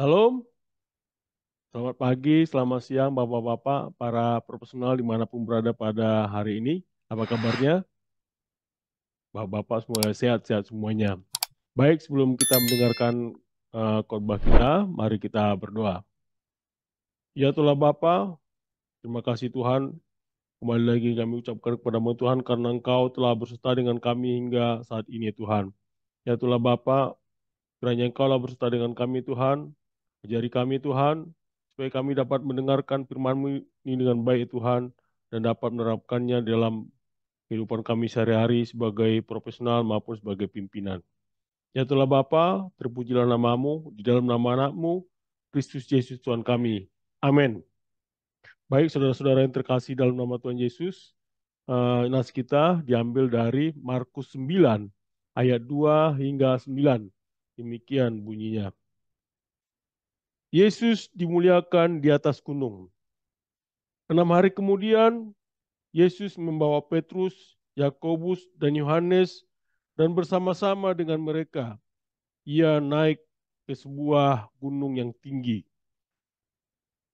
Salam, selamat pagi, selamat siang, Bapak-Bapak, para profesional dimanapun berada pada hari ini. Apa kabarnya? Bapak-Bapak semoga sehat-sehat semuanya. Baik, sebelum kita mendengarkan khotbah kita, mari kita berdoa. Ya Tuhan Bapa, terima kasih Tuhan. Kembali lagi kami ucapkan kepada-Mu Tuhan karena Engkau telah berserta dengan kami hingga saat ini Tuhan. Ya Tuhan Bapa, kiranya Engkau lah berserta dengan kami Tuhan. Ajari kami Tuhan, supaya kami dapat mendengarkan firman-Mu ini dengan baik Tuhan, dan dapat menerapkannya dalam kehidupan kami sehari-hari sebagai profesional maupun sebagai pimpinan. Ya Tuhan Bapa, terpujilah namamu di dalam nama anakmu, Kristus Yesus Tuhan kami. Amin. Baik saudara-saudara yang terkasih dalam nama Tuhan Yesus, nas kita diambil dari Markus 9, ayat 2 hingga 9. Demikian bunyinya. Yesus dimuliakan di atas gunung. 6 hari kemudian, Yesus membawa Petrus, Yakobus, dan Yohanes, dan bersama-sama dengan mereka, ia naik ke sebuah gunung yang tinggi.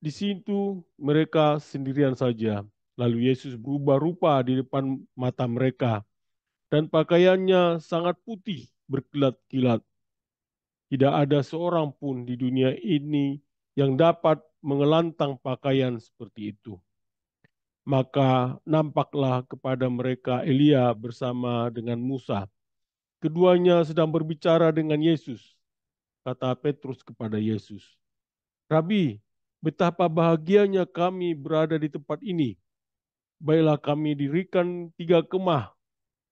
Di situ mereka sendirian saja. Lalu Yesus berubah rupa di depan mata mereka, dan pakaiannya sangat putih berkilat-kilat. Tidak ada seorang pun di dunia ini yang dapat mengelantang pakaian seperti itu. Maka nampaklah kepada mereka Elia bersama dengan Musa. Keduanya sedang berbicara dengan Yesus. Kata Petrus kepada Yesus, Rabi, betapa bahagianya kami berada di tempat ini. Baiklah kami dirikan 3 kemah,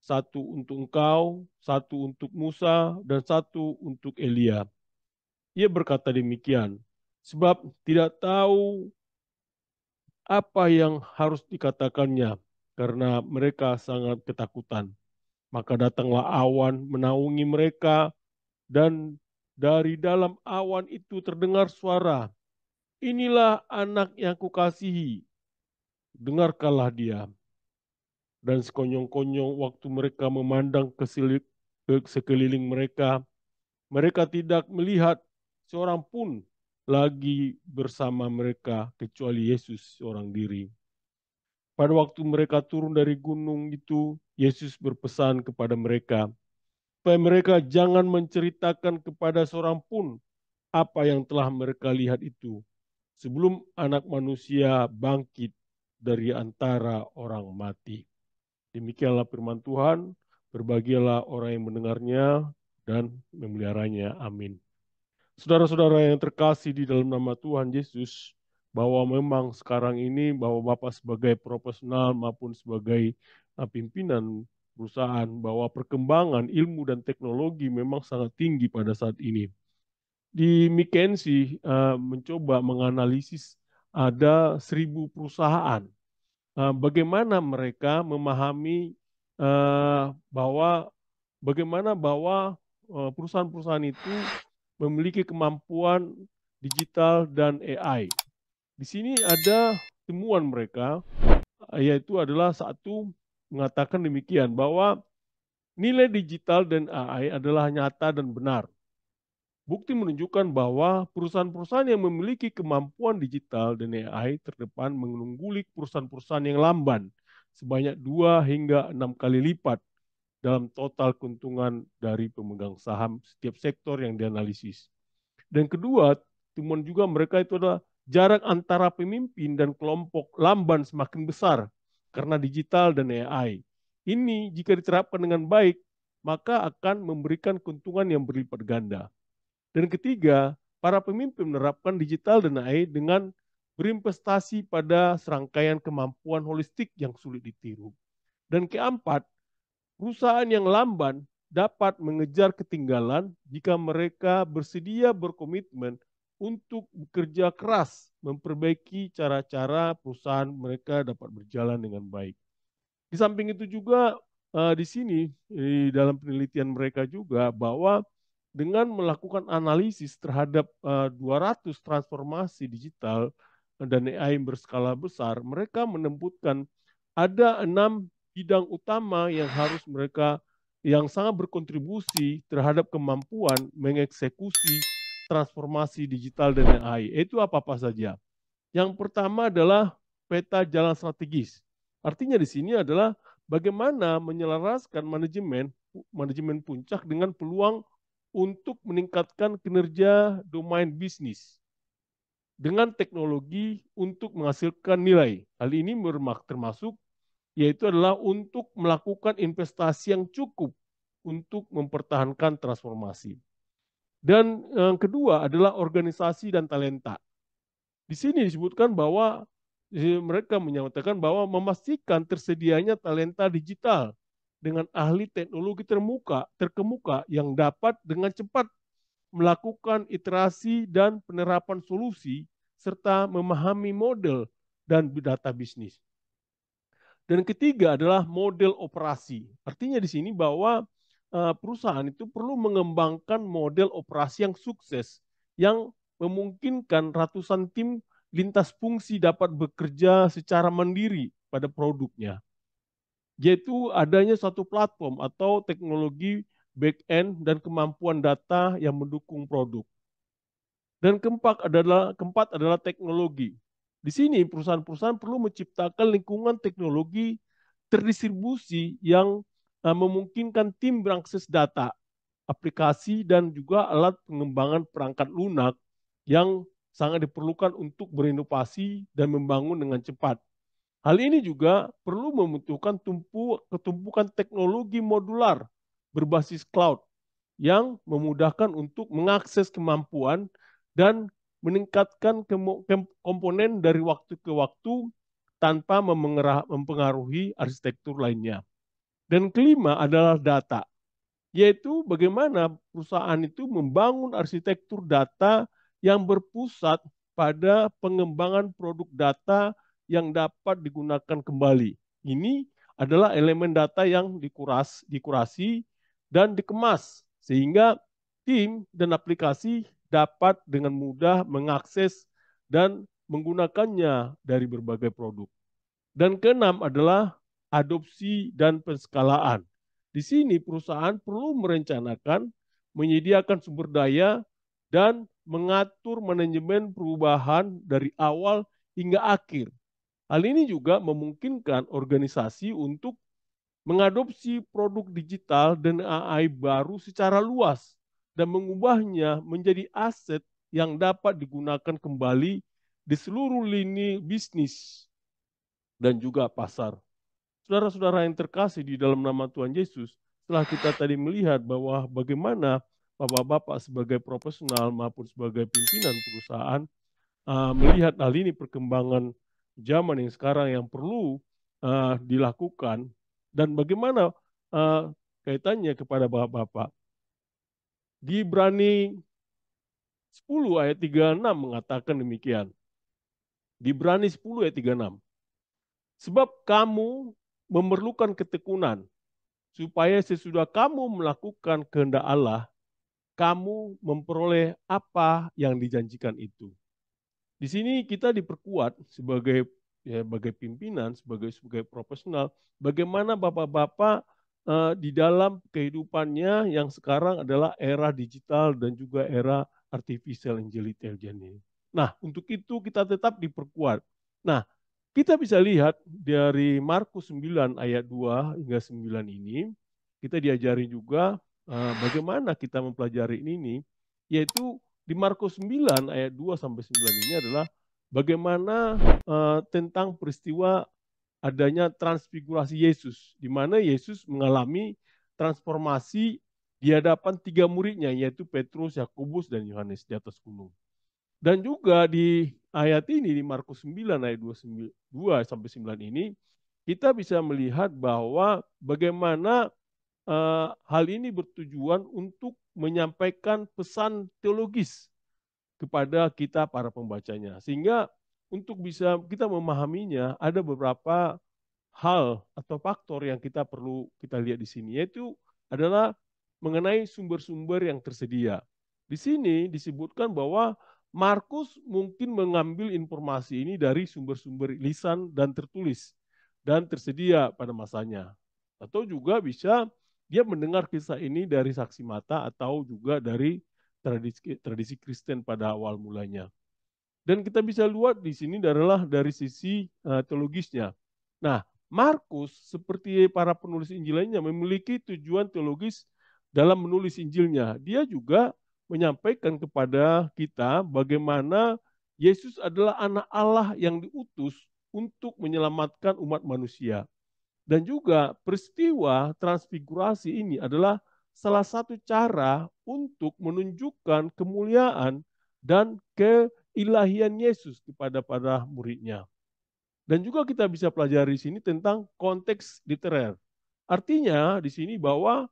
satu untuk engkau, satu untuk Musa, dan satu untuk Elia. Ia berkata demikian, sebab tidak tahu apa yang harus dikatakannya, karena mereka sangat ketakutan. Maka datanglah awan menaungi mereka, dan dari dalam awan itu terdengar suara, inilah anak yang kukasihi, dengarkanlah dia. Dan sekonyong-konyong waktu mereka memandang ke sekeliling mereka, mereka tidak melihat seorang pun lagi bersama mereka kecuali Yesus seorang diri. Pada waktu mereka turun dari gunung itu, Yesus berpesan kepada mereka, supaya mereka jangan menceritakan kepada seorang pun apa yang telah mereka lihat itu, sebelum anak manusia bangkit dari antara orang mati. Demikianlah firman Tuhan, berbahagialah orang yang mendengarnya dan memeliharanya. Amin. Saudara-saudara yang terkasih di dalam nama Tuhan Yesus, bahwa memang sekarang ini bahwa Bapak sebagai profesional maupun sebagai pimpinan perusahaan, bahwa perkembangan ilmu dan teknologi memang sangat tinggi pada saat ini. Di McKinsey mencoba menganalisis ada 1.000 perusahaan. Bagaimana mereka memahami bahwa perusahaan-perusahaan itu memiliki kemampuan digital dan AI. Di sini ada temuan mereka, yaitu adalah satu mengatakan demikian, bahwa nilai digital dan AI adalah nyata dan benar. Bukti menunjukkan bahwa perusahaan-perusahaan yang memiliki kemampuan digital dan AI terdepan mengungguli perusahaan-perusahaan yang lamban sebanyak 2 hingga 6 kali lipat dalam total keuntungan dari pemegang saham setiap sektor yang dianalisis. Dan kedua, temuan juga mereka itu adalah jarak antara pemimpin dan kelompok lamban semakin besar karena digital dan AI. Ini jika diterapkan dengan baik, maka akan memberikan keuntungan yang berlipat ganda. Dan ketiga, para pemimpin menerapkan digital dan AI dengan berinvestasi pada serangkaian kemampuan holistik yang sulit ditiru. Dan keempat, perusahaan yang lamban dapat mengejar ketinggalan jika mereka bersedia berkomitmen untuk bekerja keras memperbaiki cara-cara perusahaan mereka dapat berjalan dengan baik. Di samping itu juga di sini di dalam penelitian mereka juga bahwa dengan melakukan analisis terhadap 200 transformasi digital dan AI yang berskala besar, mereka menemukan ada 6 bidang utama yang harus mereka yang sangat berkontribusi terhadap kemampuan mengeksekusi transformasi digital dan AI. Itu apa-apa saja. Yang pertama adalah peta jalan strategis. Artinya di sini adalah bagaimana menyelaraskan manajemen puncak dengan peluang untuk meningkatkan kinerja domain bisnis dengan teknologi untuk menghasilkan nilai. Hal ini termasuk yaitu adalah untuk melakukan investasi yang cukup untuk mempertahankan transformasi. Dan yang kedua adalah organisasi dan talenta. Di sini disebutkan bahwa mereka menyatakan bahwa memastikan tersedianya talenta digital dengan ahli teknologi terkemuka yang dapat dengan cepat melakukan iterasi dan penerapan solusi serta memahami model dan data bisnis. Dan ketiga adalah model operasi. Artinya di sini bahwa perusahaan itu perlu mengembangkan model operasi yang sukses, yang memungkinkan ratusan tim lintas fungsi dapat bekerja secara mandiri pada produknya. Yaitu adanya satu platform atau teknologi back-end dan kemampuan data yang mendukung produk. Dan keempat adalah teknologi. Di sini perusahaan-perusahaan perlu menciptakan lingkungan teknologi terdistribusi yang memungkinkan tim mengakses data, aplikasi, dan juga alat pengembangan perangkat lunak yang sangat diperlukan untuk berinovasi dan membangun dengan cepat. Hal ini juga perlu membutuhkan ketumpukan teknologi modular berbasis cloud yang memudahkan untuk mengakses kemampuan dan meningkatkan komponen dari waktu ke waktu tanpa mempengaruhi arsitektur lainnya. Dan kelima adalah data, yaitu bagaimana perusahaan itu membangun arsitektur data yang berpusat pada pengembangan produk data yang dapat digunakan kembali. Ini adalah elemen data yang dikurasi dan dikemas sehingga tim dan aplikasi dapat dengan mudah mengakses dan menggunakannya dari berbagai produk. Dan keenam adalah adopsi dan penskalaan. Di sini perusahaan perlu merencanakan, menyediakan sumber daya, dan mengatur manajemen perubahan dari awal hingga akhir. Hal ini juga memungkinkan organisasi untuk mengadopsi produk digital dan AI baru secara luas dan mengubahnya menjadi aset yang dapat digunakan kembali di seluruh lini bisnis dan juga pasar. Saudara-saudara yang terkasih di dalam nama Tuhan Yesus, setelah kita tadi melihat bahwa bagaimana Bapak-bapak sebagai profesional maupun sebagai pimpinan perusahaan melihat hal ini perkembangan zaman yang sekarang yang perlu dilakukan dan bagaimana kaitannya kepada Bapak-bapak. Di Ibrani 10 ayat 36 mengatakan demikian. Di Ibrani 10 ayat 36. Sebab kamu memerlukan ketekunan supaya sesudah kamu melakukan kehendak Allah, kamu memperoleh apa yang dijanjikan itu. Di sini kita diperkuat sebagai pimpinan, sebagai profesional, bagaimana bapak-bapak di dalam kehidupannya yang sekarang adalah era digital dan juga era artificial intelligence ini. Nah, untuk itu kita tetap diperkuat. Nah, kita bisa lihat dari Markus 9 ayat 2 hingga 9 ini, kita diajari juga bagaimana kita mempelajari ini, yaitu di Markus 9 ayat 2 sampai 9 ini adalah bagaimana tentang peristiwa adanya transfigurasi Yesus, di mana Yesus mengalami transformasi di hadapan tiga muridnya, yaitu Petrus, Yakobus, dan Yohanes di atas gunung. Dan juga di ayat ini, di Markus 9 ayat 2 sampai 9 ini, kita bisa melihat bahwa bagaimana hal ini bertujuan untuk menyampaikan pesan teologis kepada kita para pembacanya. Sehingga untuk bisa kita memahaminya, ada beberapa hal atau faktor yang kita perlu kita lihat di sini, yaitu adalah mengenai sumber-sumber yang tersedia. Di sini disebutkan bahwa Markus mungkin mengambil informasi ini dari sumber-sumber lisan dan tertulis dan tersedia pada masanya. Atau juga bisa dia mendengar kisah ini dari saksi mata atau juga dari tradisi Kristen pada awal mulanya. Dan kita bisa lihat di sini adalah dari sisi teologisnya. Nah, Markus seperti para penulis Injil lainnya memiliki tujuan teologis dalam menulis Injilnya. Dia juga menyampaikan kepada kita bagaimana Yesus adalah anak Allah yang diutus untuk menyelamatkan umat manusia. Dan juga peristiwa transfigurasi ini adalah salah satu cara untuk menunjukkan kemuliaan dan keilahian Yesus kepada para muridnya. Dan juga kita bisa pelajari di sini tentang konteks literer. Artinya di sini bahwa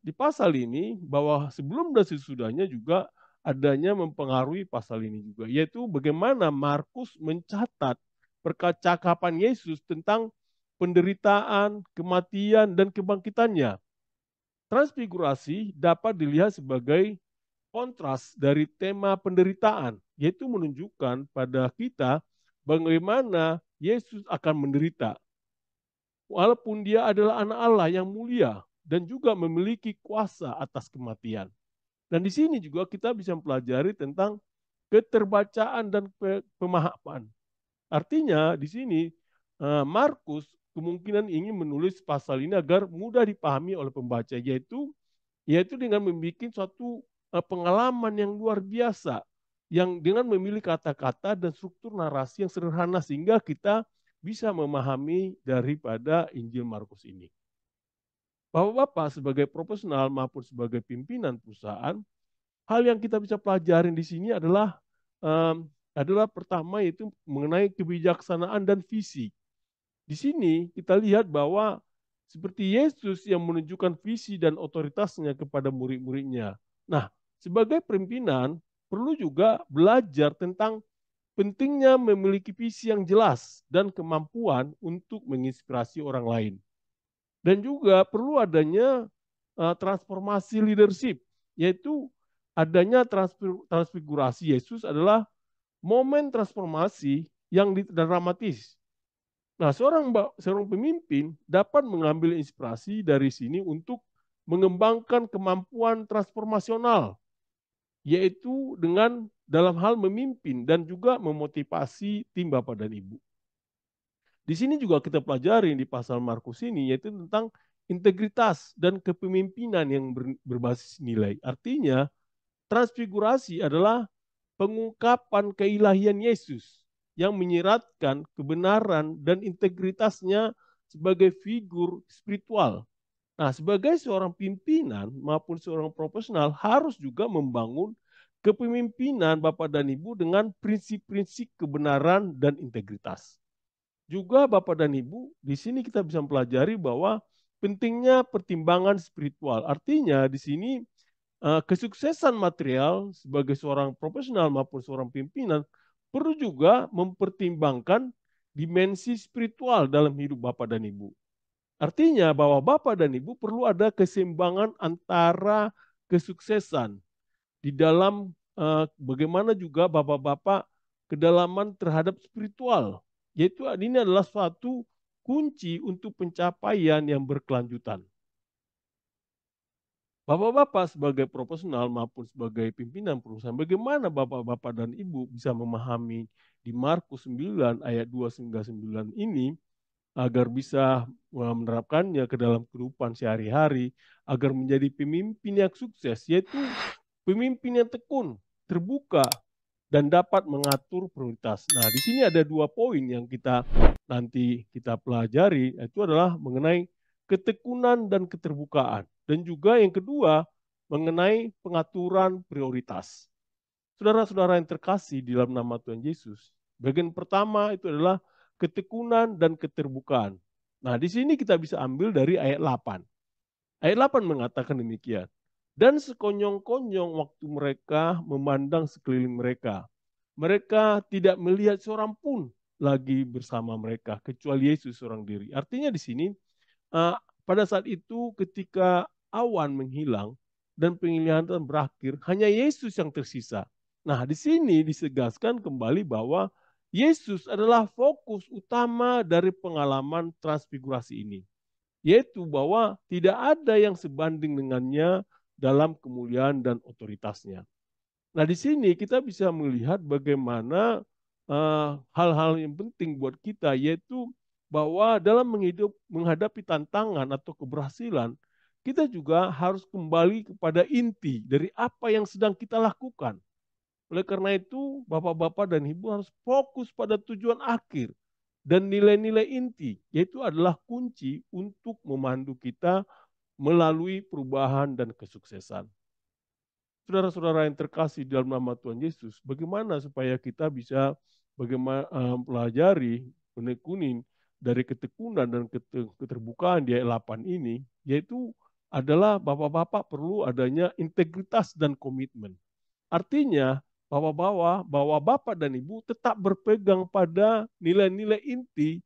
di pasal ini bahwa sebelum dan sesudahnya juga adanya mempengaruhi pasal ini juga, yaitu bagaimana Markus mencatat percakapan Yesus tentang penderitaan, kematian, dan kebangkitannya. Transfigurasi dapat dilihat sebagai kontras dari tema penderitaan, yaitu menunjukkan pada kita bagaimana Yesus akan menderita. Walaupun dia adalah anak Allah yang mulia dan juga memiliki kuasa atas kematian. Dan di sini juga kita bisa mempelajari tentang keterbacaan dan pemahaman. Artinya di sini Markus kemungkinan ingin menulis pasal ini agar mudah dipahami oleh pembaca, yaitu dengan membuat suatu pengalaman yang luar biasa, yang dengan memilih kata-kata dan struktur narasi yang sederhana sehingga kita bisa memahami daripada Injil Markus ini. Bapak-bapak sebagai profesional maupun sebagai pimpinan perusahaan, hal yang kita bisa pelajari di sini adalah pertama yaitu mengenai kebijaksanaan dan visi. Di sini kita lihat bahwa seperti Yesus yang menunjukkan visi dan otoritasnya kepada murid-muridnya. Nah, sebagai pimpinan perlu juga belajar tentang pentingnya memiliki visi yang jelas dan kemampuan untuk menginspirasi orang lain. Dan juga perlu adanya transformasi leadership, yaitu adanya transfigurasi Yesus adalah momen transformasi yang dramatis. Nah, seorang pemimpin dapat mengambil inspirasi dari sini untuk mengembangkan kemampuan transformasional, yaitu dengan dalam hal memimpin dan juga memotivasi tim Bapak dan Ibu. Di sini juga kita pelajari di pasal Markus ini, yaitu tentang integritas dan kepemimpinan yang berbasis nilai. Artinya, transfigurasi adalah pengungkapan keilahian Yesus yang menyiratkan kebenaran dan integritasnya sebagai figur spiritual. Nah, sebagai seorang pimpinan maupun seorang profesional harus juga membangun kepemimpinan Bapak dan Ibu dengan prinsip-prinsip kebenaran dan integritas. Juga Bapak dan Ibu, di sini kita bisa mempelajari bahwa pentingnya pertimbangan spiritual. Artinya di sini kesuksesan material sebagai seorang profesional maupun seorang pimpinan perlu juga mempertimbangkan dimensi spiritual dalam hidup Bapak dan Ibu. Artinya bahwa Bapak dan Ibu perlu ada keseimbangan antara kesuksesan di dalam bagaimana juga Bapak-bapak kedalaman terhadap spiritual. Yaitu ini adalah suatu kunci untuk pencapaian yang berkelanjutan. Bapak-bapak sebagai profesional maupun sebagai pimpinan perusahaan, bagaimana bapak-bapak dan ibu bisa memahami di Markus 9 ayat 2 hingga 9 ini agar bisa menerapkannya ke dalam kehidupan sehari-hari, agar menjadi pemimpin yang sukses, yaitu pemimpin yang tekun, terbuka, dan dapat mengatur prioritas. Nah, di sini ada 2 poin yang nanti kita pelajari, itu adalah mengenai ketekunan dan keterbukaan. Dan juga yang kedua, mengenai pengaturan prioritas. Saudara-saudara yang terkasih di dalam nama Tuhan Yesus, bagian pertama itu adalah ketekunan dan keterbukaan. Nah, di sini kita bisa ambil dari ayat 8. Ayat 8 mengatakan demikian. Dan sekonyong-konyong waktu mereka memandang sekeliling mereka, mereka tidak melihat seorang pun lagi bersama mereka, kecuali Yesus seorang diri. Artinya di sini, pada saat itu ketika awan menghilang dan penglihatan berakhir, hanya Yesus yang tersisa. Nah, di sini disegaskan kembali bahwa Yesus adalah fokus utama dari pengalaman transfigurasi ini. Yaitu bahwa tidak ada yang sebanding dengannya dalam kemuliaan dan otoritasnya. Nah, di sini kita bisa melihat bagaimana hal-hal yang penting buat kita, yaitu bahwa dalam menghadapi tantangan atau keberhasilan, kita juga harus kembali kepada inti dari apa yang sedang kita lakukan. Oleh karena itu, bapak-bapak dan ibu harus fokus pada tujuan akhir dan nilai-nilai inti, yaitu adalah kunci untuk memandu kita melalui perubahan dan kesuksesan. Saudara-saudara yang terkasih dalam nama Tuhan Yesus, bagaimana supaya kita bisa pelajari, menekuni dari ketekunan dan keterbukaan di ayat 8 ini, yaitu adalah bapak-bapak perlu adanya integritas dan komitmen. Artinya, bahwa bapak dan ibu tetap berpegang pada nilai-nilai inti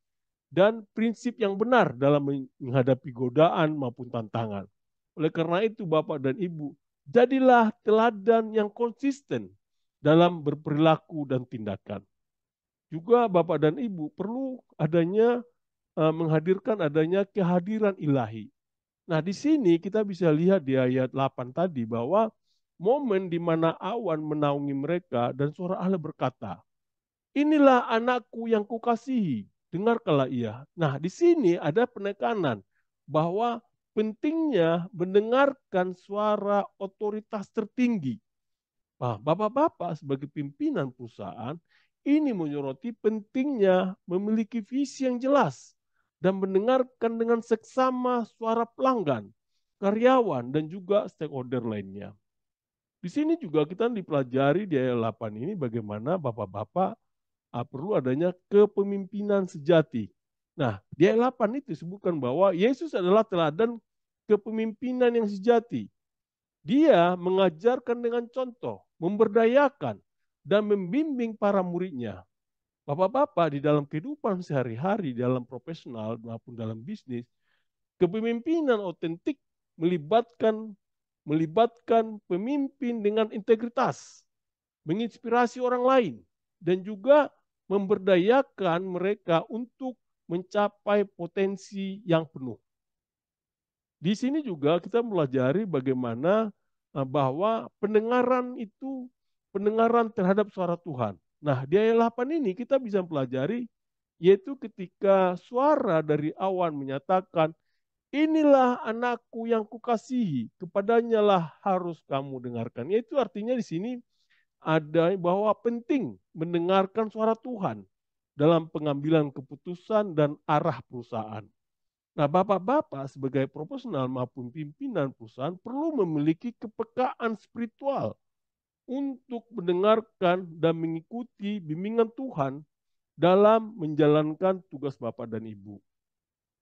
dan prinsip yang benar dalam menghadapi godaan maupun tantangan. Oleh karena itu, bapak dan ibu, jadilah teladan yang konsisten dalam berperilaku dan tindakan. Juga bapak dan ibu perlu adanya menghadirkan adanya kehadiran ilahi. Nah, di sini kita bisa lihat di ayat 8 tadi bahwa momen di mana awan menaungi mereka dan suara Allah berkata, "Inilah anakku yang kukasihi, dengarkanlah ia." Nah, di sini ada penekanan bahwa pentingnya mendengarkan suara otoritas tertinggi. Nah, bapak-bapak sebagai pimpinan perusahaan ini menyoroti pentingnya memiliki visi yang jelas dan mendengarkan dengan seksama suara pelanggan, karyawan, dan juga stakeholder lainnya. Di sini juga kita dipelajari di ayat 8 ini bagaimana bapak-bapak perlu adanya kepemimpinan sejati. Nah, di ayat 8 itu disebutkan bahwa Yesus adalah teladan kepemimpinan yang sejati. Dia mengajarkan dengan contoh, memberdayakan, dan membimbing para muridnya. Bapak-bapak di dalam kehidupan sehari-hari, dalam profesional maupun dalam bisnis, kepemimpinan otentik melibatkan pemimpin dengan integritas, menginspirasi orang lain, dan juga memberdayakan mereka untuk mencapai potensi yang penuh. Di sini juga kita pelajari bagaimana bahwa pendengaran terhadap suara Tuhan. Nah, di ayat 8 ini kita bisa pelajari yaitu ketika suara dari awan menyatakan, "Inilah anakku yang kukasihi, kepadanya lah harus kamu dengarkan." Yaitu artinya di sini ada bahwa penting mendengarkan suara Tuhan dalam pengambilan keputusan dan arah perusahaan. Nah, bapak-bapak sebagai profesional maupun pimpinan perusahaan perlu memiliki kepekaan spiritual untuk mendengarkan dan mengikuti bimbingan Tuhan dalam menjalankan tugas bapak dan ibu.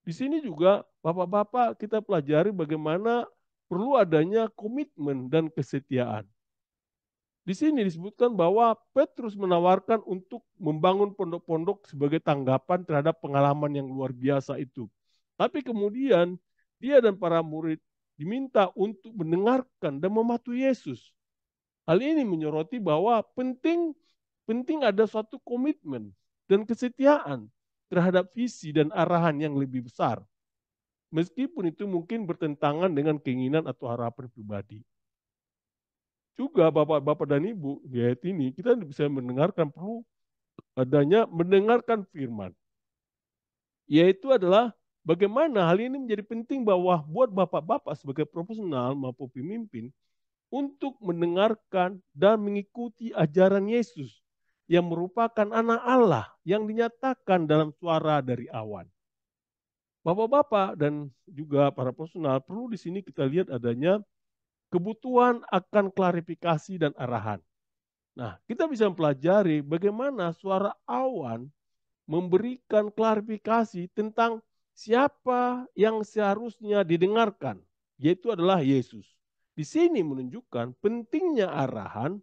Di sini juga bapak-bapak kita pelajari bagaimana perlu adanya komitmen dan kesetiaan. Di sini disebutkan bahwa Petrus menawarkan untuk membangun pondok-pondok sebagai tanggapan terhadap pengalaman yang luar biasa itu. Tapi kemudian dia dan para murid diminta untuk mendengarkan dan mematuhi Yesus. Hal ini menyoroti bahwa penting ada suatu komitmen dan kesetiaan terhadap visi dan arahan yang lebih besar. Meskipun itu mungkin bertentangan dengan keinginan atau harapan pribadi. Juga bapak-bapak dan ibu di ayat ini kita bisa perlu adanya mendengarkan firman. Yaitu adalah bagaimana hal ini menjadi penting bahwa buat bapak-bapak sebagai profesional maupun pemimpin untuk mendengarkan dan mengikuti ajaran Yesus yang merupakan anak Allah yang dinyatakan dalam suara dari awan. Bapak-bapak dan juga para profesional perlu di sini kita lihat adanya kebutuhan akan klarifikasi dan arahan. Nah, kita bisa mempelajari bagaimana suara awan memberikan klarifikasi tentang siapa yang seharusnya didengarkan, yaitu adalah Yesus. Di sini menunjukkan pentingnya arahan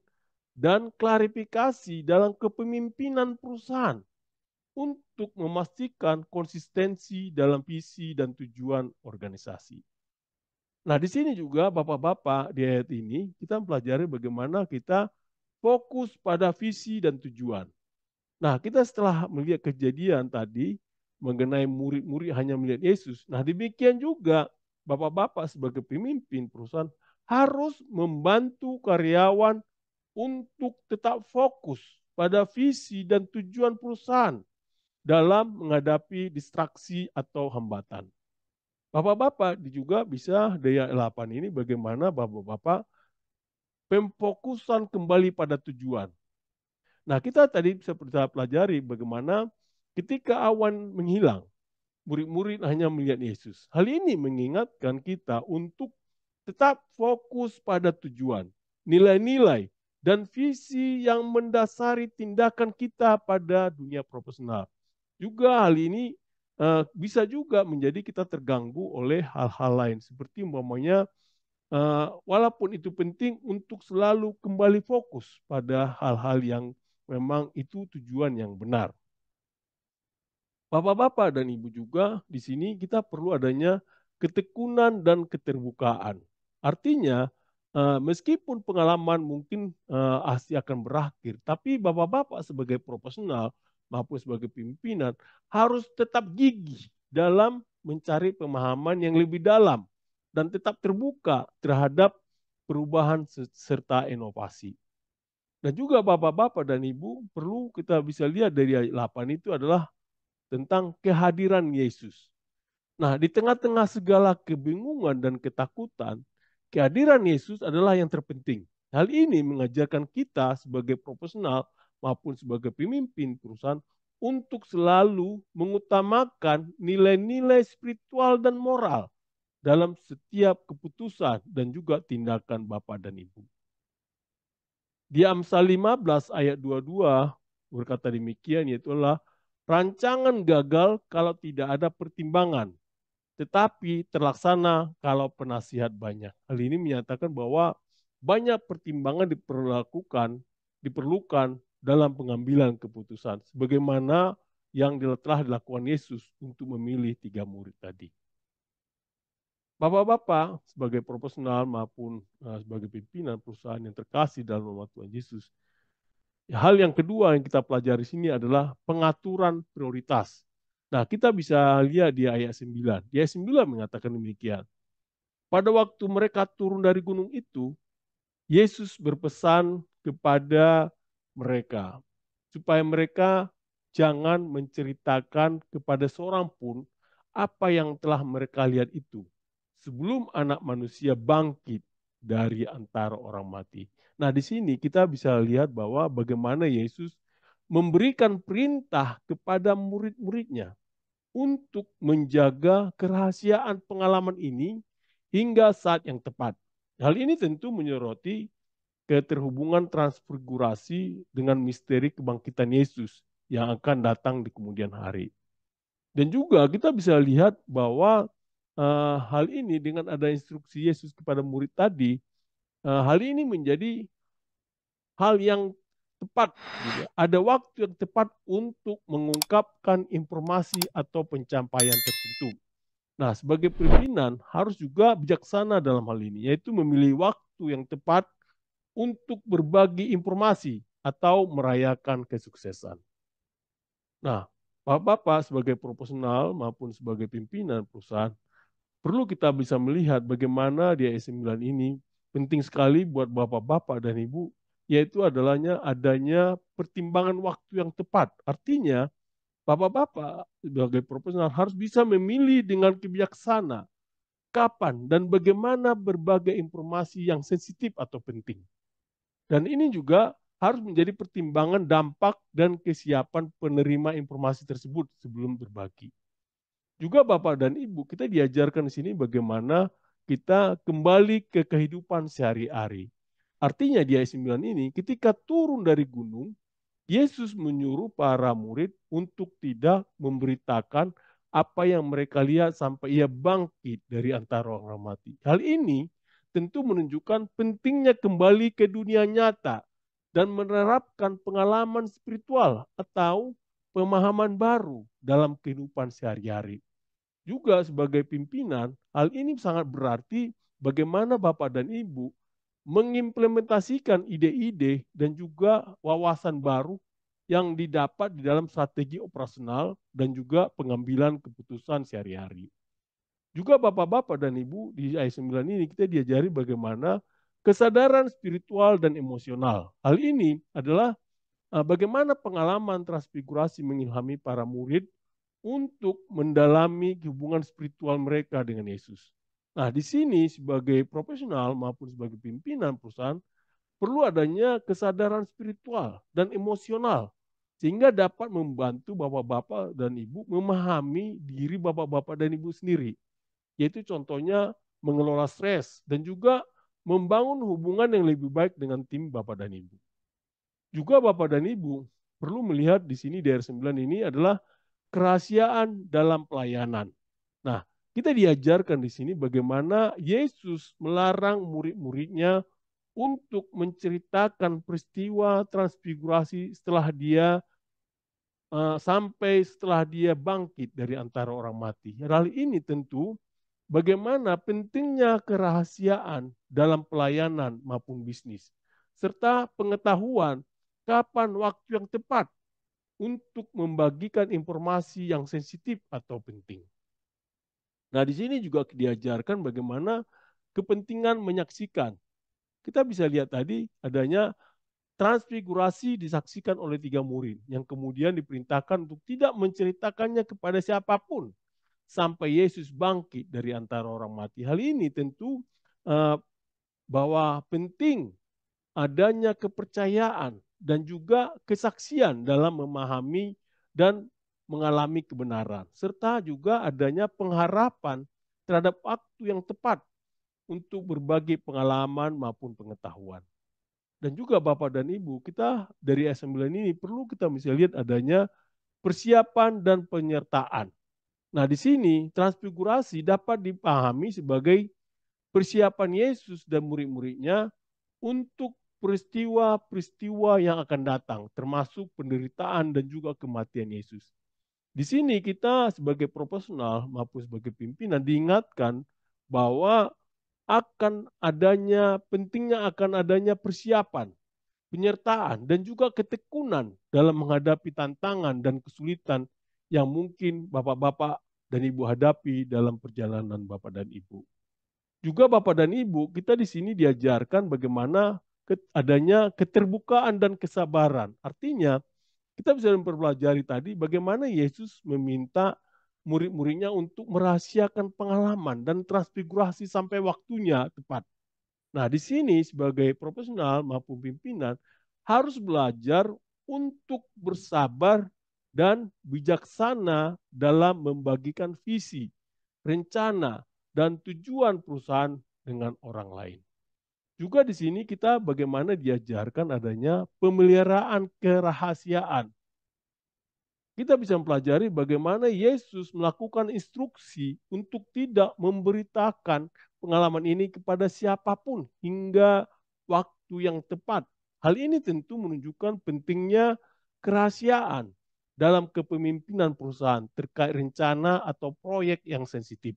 dan klarifikasi dalam kepemimpinan perusahaan untuk memastikan konsistensi dalam visi dan tujuan organisasi. Nah, di sini juga bapak-bapak di ayat ini kita mempelajari bagaimana kita fokus pada visi dan tujuan. Nah, kita setelah melihat kejadian tadi mengenai murid-murid hanya melihat Yesus. Nah, demikian juga bapak-bapak sebagai pemimpin perusahaan harus membantu karyawan untuk tetap fokus pada visi dan tujuan perusahaan dalam menghadapi distraksi atau hambatan. Bapak-bapak juga bisa daya 8 ini bagaimana bapak-bapak pemfokusan kembali pada tujuan. Nah, kita tadi bisa pelajari bagaimana ketika awan menghilang, murid-murid hanya melihat Yesus. Hal ini mengingatkan kita untuk tetap fokus pada tujuan, nilai-nilai, dan visi yang mendasari tindakan kita pada dunia profesional. Juga hal ini bisa juga menjadi kita terganggu oleh hal-hal lain, seperti umpamanya walaupun itu penting untuk selalu kembali fokus pada hal-hal yang memang itu tujuan yang benar. Bapak-bapak dan ibu juga di sini kita perlu adanya ketekunan dan keterbukaan. Artinya meskipun pengalaman mungkin pasti akan berakhir, tapi bapak-bapak sebagai profesional maupun sebagai pimpinan harus tetap gigih dalam mencari pemahaman yang lebih dalam dan tetap terbuka terhadap perubahan serta inovasi. Dan juga bapak-bapak dan ibu perlu kita bisa lihat dari ayat 8 itu adalah tentang kehadiran Yesus. Nah, di tengah-tengah segala kebingungan dan ketakutan, kehadiran Yesus adalah yang terpenting. Hal ini mengajarkan kita sebagai profesional maupun sebagai pemimpin perusahaan untuk selalu mengutamakan nilai-nilai spiritual dan moral dalam setiap keputusan dan juga tindakan Bapak dan Ibu. Di Amsal 15 ayat 22 berkata demikian, yaitu rancangan gagal kalau tidak ada pertimbangan, tetapi terlaksana kalau penasihat banyak. Hal ini menyatakan bahwa banyak pertimbangan diperlukan dalam pengambilan keputusan. Sebagaimana yang telah dilakukan Yesus untuk memilih 3 murid tadi. Bapak-bapak sebagai profesional maupun sebagai pimpinan perusahaan yang terkasih dalam nama Tuhan Yesus, hal yang kedua yang kita pelajari sini adalah pengaturan prioritas. Nah, kita bisa lihat di ayat 9. Di ayat 9 mengatakan demikian. Pada waktu mereka turun dari gunung itu, Yesus berpesan kepada mereka supaya mereka jangan menceritakan kepada seorang pun apa yang telah mereka lihat itu sebelum anak manusia bangkit dari antara orang mati. Nah, di sini kita bisa lihat bahwa bagaimana Yesus memberikan perintah kepada murid-muridnya untuk menjaga kerahasiaan pengalaman ini hingga saat yang tepat. Hal ini tentu menyoroti keterhubungan transfigurasi dengan misteri kebangkitan Yesus yang akan datang di kemudian hari. Dan juga kita bisa lihat bahwa hal ini dengan ada instruksi Yesus kepada murid tadi, hal ini menjadi hal yang tepat. Gitu. Ada waktu yang tepat untuk mengungkapkan informasi atau pencapaian tertentu. Nah, sebagai pimpinan harus juga bijaksana dalam hal ini, yaitu memilih waktu yang tepat untuk berbagi informasi atau merayakan kesuksesan. Nah, Bapak-bapak sebagai profesional maupun sebagai pimpinan perusahaan, perlu kita bisa melihat bagaimana di ayat 9 ini penting sekali buat Bapak-bapak dan Ibu, yaitu adanya pertimbangan waktu yang tepat. Artinya, Bapak-bapak sebagai profesional harus bisa memilih dengan kebijaksanaan kapan dan bagaimana berbagai informasi yang sensitif atau penting. Dan ini juga harus menjadi pertimbangan dampak dan kesiapan penerima informasi tersebut sebelum berbagi. Juga Bapak dan Ibu, kita diajarkan di sini bagaimana kita kembali ke kehidupan sehari-hari. Artinya di ayat 9 ini, ketika turun dari gunung, Yesus menyuruh para murid untuk tidak memberitakan apa yang mereka lihat sampai ia bangkit dari antara orang mati. Hal ini tentu menunjukkan pentingnya kembali ke dunia nyata dan menerapkan pengalaman spiritual atau pemahaman baru dalam kehidupan sehari-hari. Juga sebagai pimpinan, hal ini sangat berarti bagaimana Bapak dan Ibu mengimplementasikan ide-ide dan juga wawasan baru yang didapat di dalam strategi operasional dan juga pengambilan keputusan sehari-hari. Juga Bapak-Bapak dan Ibu di ayat 9 ini kita diajari bagaimana kesadaran spiritual dan emosional. Hal ini adalah bagaimana pengalaman transfigurasi mengilhami para murid untuk mendalami hubungan spiritual mereka dengan Yesus. Nah, di sini sebagai profesional maupun sebagai pimpinan perusahaan perlu adanya kesadaran spiritual dan emosional sehingga dapat membantu bapak-bapak dan ibu memahami diri bapak-bapak dan ibu sendiri. Yaitu contohnya mengelola stres dan juga membangun hubungan yang lebih baik dengan tim bapak dan ibu. Juga bapak dan ibu perlu melihat di sini di ayat 9 ini adalah kerahasiaan dalam pelayanan. Nah, kita diajarkan di sini bagaimana Yesus melarang murid-muridnya untuk menceritakan peristiwa transfigurasi sampai setelah dia bangkit dari antara orang mati. Hal ini tentu bagaimana pentingnya kerahasiaan dalam pelayanan maupun bisnis, serta pengetahuan kapan waktu yang tepat untuk membagikan informasi yang sensitif atau penting. Nah, di sini juga diajarkan bagaimana kepentingan menyaksikan. Kita bisa lihat tadi adanya transfigurasi disaksikan oleh 3 murid yang kemudian diperintahkan untuk tidak menceritakannya kepada siapapun sampai Yesus bangkit dari antara orang mati. Hal ini tentu uh, bahwa penting adanya kepercayaan dan juga kesaksian dalam memahami dan mengalami kebenaran, serta juga adanya pengharapan terhadap waktu yang tepat untuk berbagi pengalaman maupun pengetahuan. Dan juga Bapak dan Ibu, kita dari S9 ini perlu kita bisa lihat adanya persiapan dan penyertaan. Nah, di sini transfigurasi dapat dipahami sebagai persiapan Yesus dan murid-muridnya untuk peristiwa-peristiwa yang akan datang, termasuk penderitaan dan juga kematian Yesus. Di sini kita sebagai profesional maupun sebagai pimpinan diingatkan bahwa pentingnya akan adanya persiapan, penyertaan, dan juga ketekunan dalam menghadapi tantangan dan kesulitan yang mungkin Bapak-Bapak dan Ibu hadapi dalam perjalanan Bapak dan Ibu. Juga Bapak dan Ibu, kita di sini diajarkan bagaimana adanya keterbukaan dan kesabaran. Artinya, kita bisa mempelajari tadi bagaimana Yesus meminta murid-muridnya untuk merahasiakan pengalaman dan transfigurasi sampai waktunya tepat. Nah, di sini sebagai profesional maupun pimpinan harus belajar untuk bersabar dan bijaksana dalam membagikan visi, rencana, dan tujuan perusahaan dengan orang lain. Juga di sini kita bagaimana diajarkan adanya pemeliharaan kerahasiaan. Kita bisa mempelajari bagaimana Yesus melakukan instruksi untuk tidak memberitakan pengalaman ini kepada siapapun hingga waktu yang tepat. Hal ini tentu menunjukkan pentingnya kerahasiaan dalam kepemimpinan perusahaan terkait rencana atau proyek yang sensitif.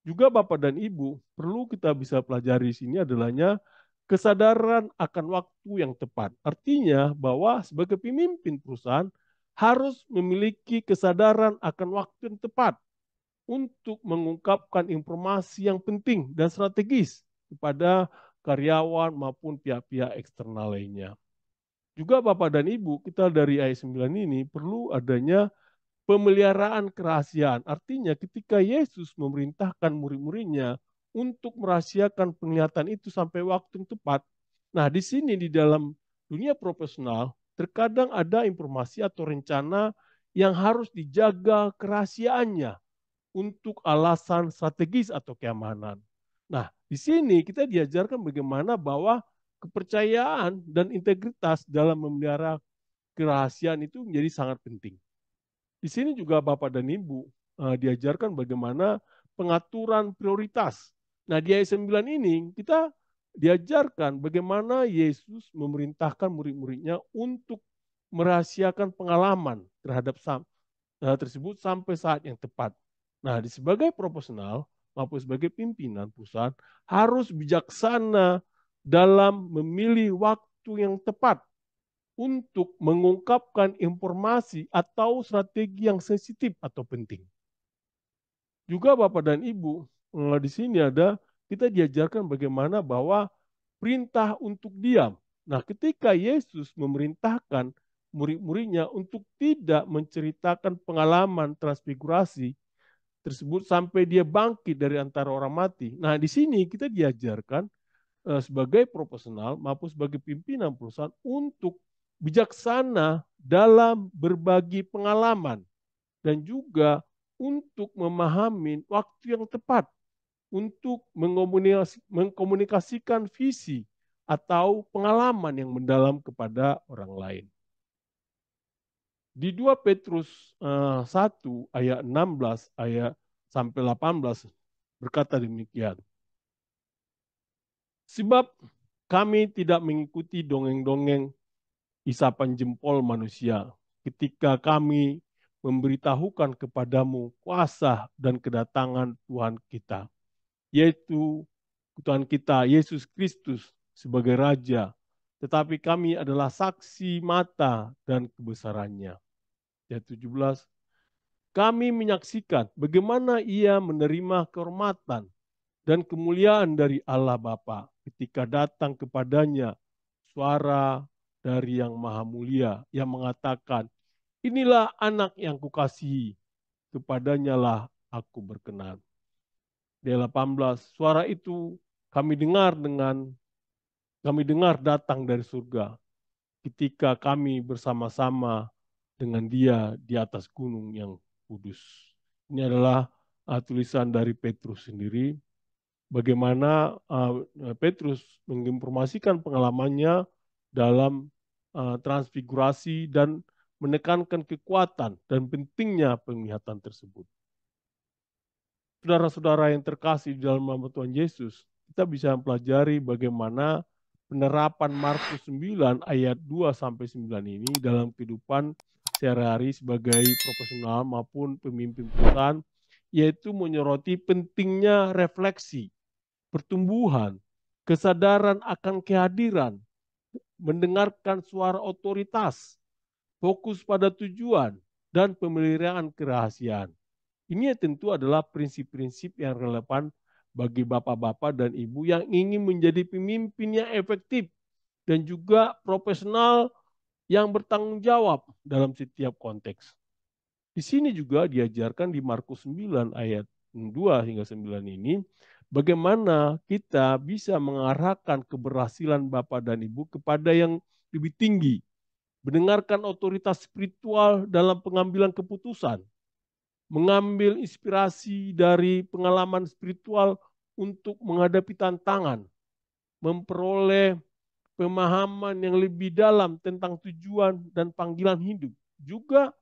Juga Bapak dan Ibu, perlu kita bisa pelajari di sini adalahnya kesadaran akan waktu yang tepat. Artinya bahwa sebagai pemimpin perusahaan harus memiliki kesadaran akan waktu yang tepat untuk mengungkapkan informasi yang penting dan strategis kepada karyawan maupun pihak-pihak eksternal lainnya. Juga Bapak dan Ibu, kita dari ayat 9 ini perlu adanya pemeliharaan kerahasiaan. Artinya ketika Yesus memerintahkan murid-muridnya untuk merahasiakan penglihatan itu sampai waktu yang tepat. Nah, di sini di dalam dunia profesional terkadang ada informasi atau rencana yang harus dijaga kerahasiaannya untuk alasan strategis atau keamanan. Nah, di sini kita diajarkan bagaimana bahwa kepercayaan dan integritas dalam memelihara kerahasiaan itu menjadi sangat penting. Di sini juga Bapak dan Ibu diajarkan bagaimana pengaturan prioritas. Nah, di ayat 9 ini kita diajarkan bagaimana Yesus memerintahkan murid-muridnya untuk merahasiakan pengalaman terhadap tersebut sampai saat yang tepat. Nah, sebagai profesional maupun sebagai pimpinan perusahaan harus bijaksana dalam memilih waktu yang tepat untuk mengungkapkan informasi atau strategi yang sensitif atau penting. Juga Bapak dan Ibu, di sini ada kita diajarkan bagaimana bahwa perintah untuk diam. Nah, ketika Yesus memerintahkan murid-muridnya untuk tidak menceritakan pengalaman transfigurasi tersebut sampai dia bangkit dari antara orang mati. Nah, di sini kita diajarkan sebagai profesional maupun sebagai pimpinan perusahaan untuk bijaksana dalam berbagi pengalaman dan juga untuk memahami waktu yang tepat untuk mengkomunikasikan visi atau pengalaman yang mendalam kepada orang lain. Di 2 Petrus 1 ayat 16 ayat sampai 18 berkata demikian. Sebab kami tidak mengikuti dongeng-dongeng isapan jempol manusia ketika kami memberitahukan kepadamu kuasa dan kedatangan Tuhan kita, yaitu Tuhan kita Yesus Kristus sebagai Raja, tetapi kami adalah saksi mata dan kebesarannya. Ayat 17, kami menyaksikan bagaimana ia menerima kehormatan dan kemuliaan dari Allah Bapa ketika datang kepadanya suara dari yang maha mulia yang mengatakan, inilah anak yang kukasihi, kepadanya lah aku berkenan. Di 18, suara itu kami dengar datang dari surga ketika kami bersama-sama dengan dia di atas gunung yang kudus. Ini adalah tulisan dari Petrus sendiri. Bagaimana Petrus menginformasikan pengalamannya dalam transfigurasi dan menekankan kekuatan dan pentingnya penglihatan tersebut. Saudara-saudara yang terkasih di dalam nama Tuhan Yesus, kita bisa mempelajari bagaimana penerapan Markus 9 ayat 2 sampai 9 ini dalam kehidupan sehari-hari sebagai profesional maupun pemimpin perusahaan, yaitu menyoroti pentingnya refleksi, pertumbuhan, kesadaran akan kehadiran, mendengarkan suara otoritas, fokus pada tujuan, dan pemeliharaan kerahasiaan. Ini tentu adalah prinsip-prinsip yang relevan bagi bapak-bapak dan ibu yang ingin menjadi pemimpin yang efektif dan juga profesional yang bertanggung jawab dalam setiap konteks. Di sini juga diajarkan di Markus 9 ayat 2 hingga 9 ini, bagaimana kita bisa mengarahkan keberhasilan Bapak dan Ibu kepada yang lebih tinggi, mendengarkan otoritas spiritual dalam pengambilan keputusan, mengambil inspirasi dari pengalaman spiritual untuk menghadapi tantangan, memperoleh pemahaman yang lebih dalam tentang tujuan dan panggilan hidup. Juga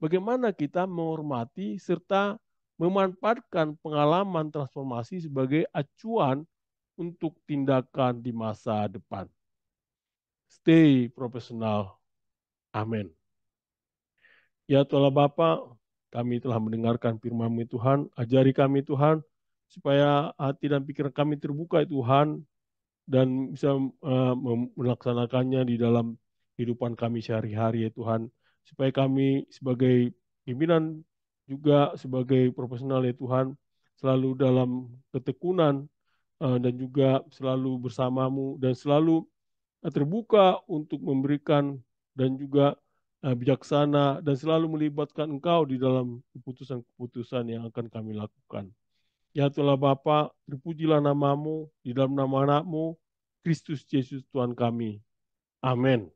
bagaimana kita menghormati serta memanfaatkan pengalaman transformasi sebagai acuan untuk tindakan di masa depan. Stay profesional. Amin. Ya Tuhan Bapa, kami telah mendengarkan firman-Mu Tuhan, ajari kami Tuhan, supaya hati dan pikiran kami terbuka Tuhan, dan bisa melaksanakannya di dalam kehidupan kami sehari-hari ya Tuhan, supaya kami sebagai pimpinan juga sebagai profesional ya Tuhan, selalu dalam ketekunan dan juga selalu bersamamu dan selalu terbuka untuk memberikan dan juga bijaksana dan selalu melibatkan Engkau di dalam keputusan-keputusan yang akan kami lakukan. Ya Tuhan Bapa, terpujilah namamu di dalam nama anakmu, Kristus Yesus Tuhan kami. Amin.